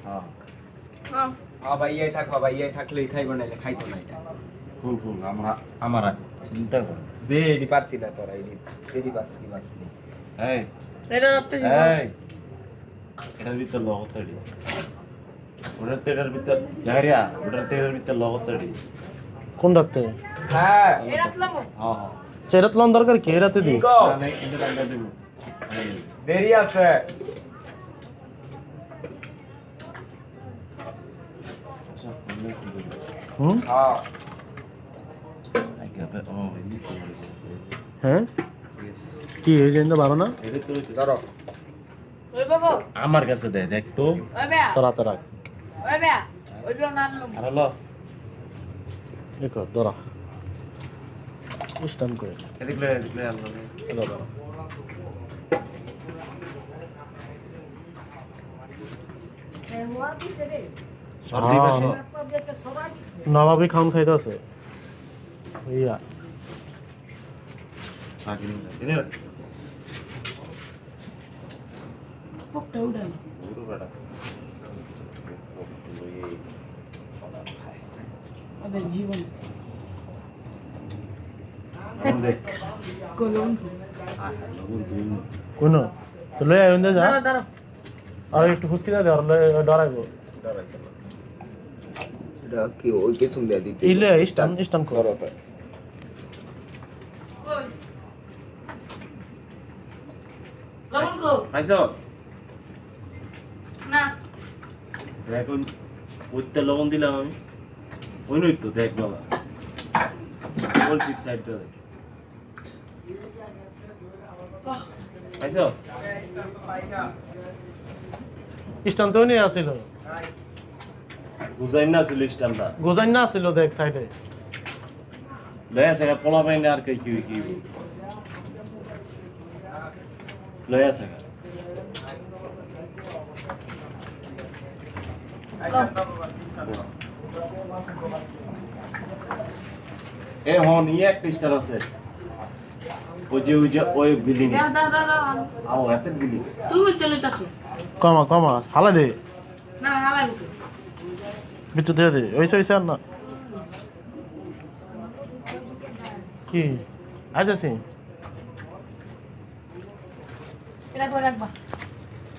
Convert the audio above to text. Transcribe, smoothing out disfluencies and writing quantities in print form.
হ্যাঁ ভাইয়াই থাক ভাইয়াই থাকলেই খাইবো নাইলে খাইতো না এটা ফুল আমরা চিন্তা কর দে এডি পারতি না তোরা এডি বাস কি পারতি এই এটা রাখতে কি এই এটার ভিতর লগতড়ি ওটার তেটার ভিতর জায়রিয়া ওটার তেটার ভিতর লগতড়ি কোন রাতে হ্যাঁ এটা রাখলাম হ্যাঁ হ্যাঁ সেটা তোলাম দরকার কি রাতে দিস গো না না কিন্তু টাকা দেব দেরি আছে হুম হ্যাঁ আগে ও হ্যাঁ কি এই জন্য বারো না এটা তো ধরো ওই বাবু আমার কাছে দে দেখ তো ওই বেয়া তোর হাতে রাখ ওই বেয়া ওই বেয়া না আনলাম আর হলো এ কর ধরা স্টান করে এদিকে আল্লাহ এটা ধরা সর্দি বেশি নবাবী খাউন খাইতে আছে ইয়া আগে এনে পকটা উড়ান গুরু বেটা ওদের জীবন দেখ কলম লগন দুই কোন তো লই আইন যা দাঁড়া দাঁড়া আর একটু ফুসকি দে আর ডরাইবো এটা কি ওই পেছন দিয়ে দিতে ইলে স্টান কর ধরো তো ওই লবণ কো আইসস না দেখ ওইতে লবণ দিলাম আমি ওই নই তো দেখ বাবা বল ঠিক সাইডটা দেখ আইসস স্টান তো নিয়ে আসিল বুঝাই না ছিল স্ট্যান্ডটা গোজাইন না আসিল দেখ সাইডে লয় আছে পোলা পাইনি আর কি কি লয় আছে এ হন ই একটা স্টার আছে ওই বিল্ডিং দাঁড়া আও এত বিল্ডিং তুমি চলে যাচ্ছো কমা হালা দে না হালাই বিট্টু দিয়ে দে ওইসে আর না কি আইতাছি এটা করে রাখবা